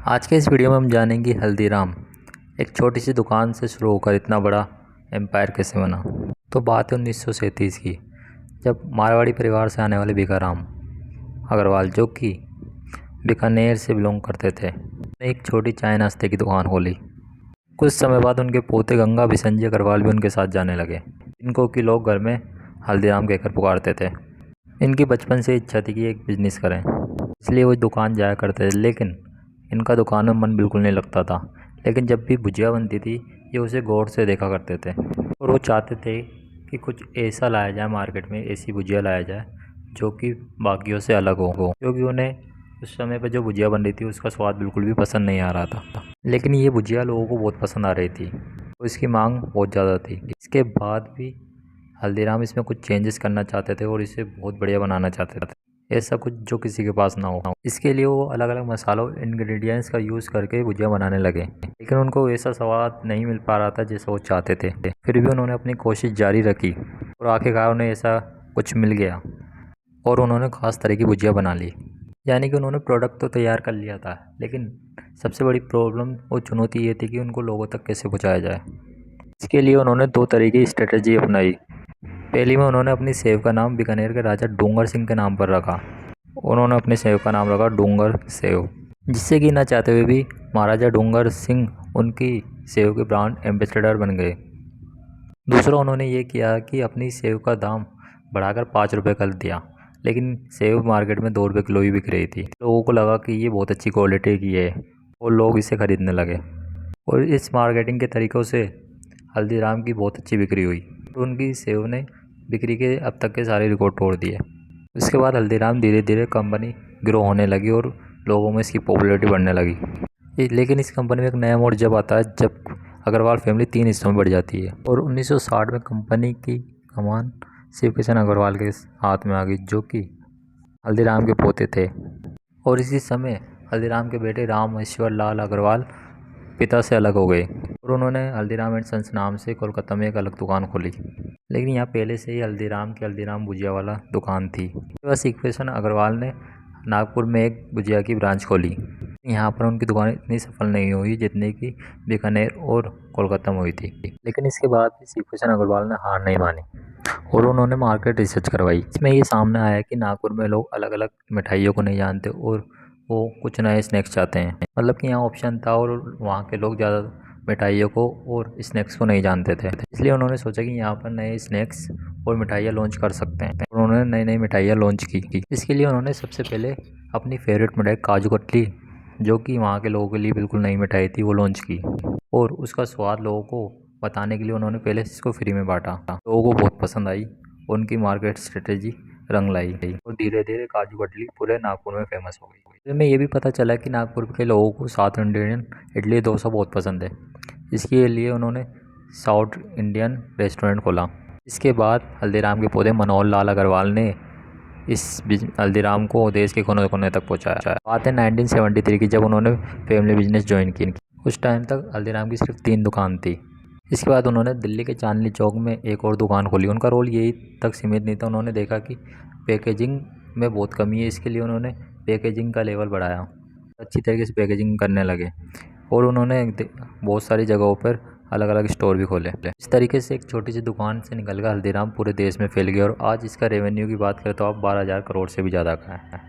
आज के इस वीडियो में हम जानेंगे हल्दीराम एक छोटी सी दुकान से शुरू होकर इतना बड़ा एम्पायर कैसे बना। तो बात है 1937 की, जब मारवाड़ी परिवार से आने वाले भिखाराम अग्रवाल, जो कि बीकानेर से बिलोंग करते थे, ने एक छोटी चाय नाश्ते की दुकान खोली। कुछ समय बाद उनके पोते गंगा बिसंजी अग्रवाल भी उनके साथ जाने लगे। इनको कि लोग घर में हल्दीराम कहकर पुकारते थे। इनकी बचपन से इच्छा थी कि एक बिजनेस करें, इसलिए वो दुकान जाया करते थे, लेकिन इनका दुकान में मन बिल्कुल नहीं लगता था। लेकिन जब भी भुजिया बनती थी, ये उसे गौर से देखा करते थे और वो चाहते थे कि कुछ ऐसा लाया जाए, मार्केट में ऐसी भुजिया लाया जाए जो कि बाकियों से अलग हो, क्योंकि उन्हें उस समय पर जो भुजिया बन रही थी उसका स्वाद बिल्कुल भी पसंद नहीं आ रहा था। लेकिन ये भुजिया लोगों को बहुत पसंद आ रही थी, तो इसकी मांग बहुत ज़्यादा थी। इसके बाद भी हल्दीराम इसमें कुछ चेंजेस करना चाहते थे और इसे बहुत बढ़िया बनाना चाहते थे, ऐसा कुछ जो किसी के पास ना हो। इसके लिए वो अलग अलग मसालों इंग्रेडिएंट्स का यूज़ करके भुजिया बनाने लगे, लेकिन उनको वैसा स्वाद नहीं मिल पा रहा था जैसा वो चाहते थे। फिर भी उन्होंने अपनी कोशिश जारी रखी और आखिरकार उन्हें ऐसा कुछ मिल गया और उन्होंने ख़ास तरह की भुजिया बना ली। यानी कि उन्होंने प्रोडक्ट तो तैयार कर लिया था, लेकिन सबसे बड़ी प्रॉब्लम और चुनौती ये थी कि उनको लोगों तक कैसे पहुँचाया जाए। इसके लिए उन्होंने दो तरह की स्ट्रेटजी अपनाई। पहली में उन्होंने अपनी सेव का नाम बीकानेर के राजा डूंगर सिंह के नाम पर रखा। उन्होंने अपने सेव का नाम रखा डूंगर सेव, जिससे कि ना चाहते हुए भी महाराजा डूंगर सिंह उनकी सेव के ब्रांड एम्बेसडर बन गए। दूसरा उन्होंने ये किया कि अपनी सेव का दाम बढ़ाकर 5 रुपये कर दिया, लेकिन सेव मार्केट में 2 रुपये किलो ही बिक रही थी। लोगों को लगा कि ये बहुत अच्छी क्वालिटी की है और लोग इसे खरीदने लगे और इस मार्केटिंग के तरीक़ों से हल्दीराम की बहुत अच्छी बिक्री हुई। तो उनकी सेव ने बिक्री के अब तक के सारे रिकॉर्ड तोड़ दिए। इसके बाद हल्दीराम धीरे धीरे कंपनी ग्रो होने लगी और लोगों में इसकी पॉपुलैरिटी बढ़ने लगी। लेकिन इस कंपनी में एक नया मोड़ जब आता है, जब अग्रवाल फैमिली 3 हिस्सों में बढ़ जाती है और 1960 में कंपनी की कमान शिव किशन अग्रवाल के हाथ में आ गई, जो कि हल्दीराम के पोते थे। और इसी समय हल्दीराम के बेटे रामेश्वर लाल अग्रवाल पिता से अलग हो गए और उन्होंने हल्दीराम एंड सन्स नाम से कोलकाता में एक अलग दुकान खोली। लेकिन यहाँ पहले से ही हल्दीराम की हल्दीराम भुजिया वाला दुकान थी। बस शिव किशन अग्रवाल ने नागपुर में एक भुजिया की ब्रांच खोली। यहाँ पर उनकी दुकान इतनी सफल नहीं हुई जितनी कि बीकानेर और कोलकाता में हुई थी। लेकिन इसके बाद भी शिव किशन अग्रवाल ने हार नहीं मानी और उन्होंने मार्केट रिसर्च करवाई। इसमें ये सामने आया कि नागपुर में लोग अलग अलग मिठाइयों को नहीं जानते और वो कुछ नए स्नैक्स चाहते हैं। मतलब कि यहाँ ऑप्शन था और वहाँ के लोग ज़्यादा मिठाइयों को और स्नैक्स को नहीं जानते थे, इसलिए उन्होंने सोचा कि यहाँ पर नए स्नैक्स और मिठाइयाँ लॉन्च कर सकते हैं। उन्होंने नई नई मिठाइयाँ लॉन्च की। इसके लिए उन्होंने सबसे पहले अपनी फेवरेट मिठाई काजू कतली, जो कि वहाँ के लोगों के लिए बिल्कुल नई मिठाई थी, वो लॉन्च की और उसका स्वाद लोगों को बताने के लिए उन्होंने पहले इसको फ्री में बांटा। लोगों को बहुत पसंद आई, उनकी मार्केट स्ट्रेटेजी रंग लाई गई और धीरे धीरे काजू कतली पूरे नागपुर में फेमस हो गई। फिर में ये भी पता चला कि नागपुर के लोगों को साउथ इंडियन इडली डोसा बहुत पसंद है। इसके लिए उन्होंने साउथ इंडियन रेस्टोरेंट खोला। इसके बाद हल्दीराम के पोते मनोहर लाल अग्रवाल ने इस हल्दीराम को देश के कोने कोने तक पहुंचाया। बात है 1973 की, जब उन्होंने फैमिली बिजनेस ज्वाइन की। उस टाइम तक हल्दीराम की सिर्फ 3 दुकान थी। इसके बाद उन्होंने दिल्ली के चांदनी चौक में एक और दुकान खोली। उनका रोल यही तक सीमित नहीं था, उन्होंने देखा कि पैकेजिंग में बहुत कमी है, इसके लिए उन्होंने पैकेजिंग का लेवल बढ़ाया, अच्छी तरीके से पैकेजिंग करने लगे और उन्होंने बहुत सारी जगहों पर अलग अलग स्टोर भी खोले। इस तरीके से एक छोटी सी दुकान से निकलकर हल्दीराम पूरे देश में फैल गया और आज इसका रेवेन्यू की बात करें तो आप 12,000 करोड़ से भी ज़्यादा का है।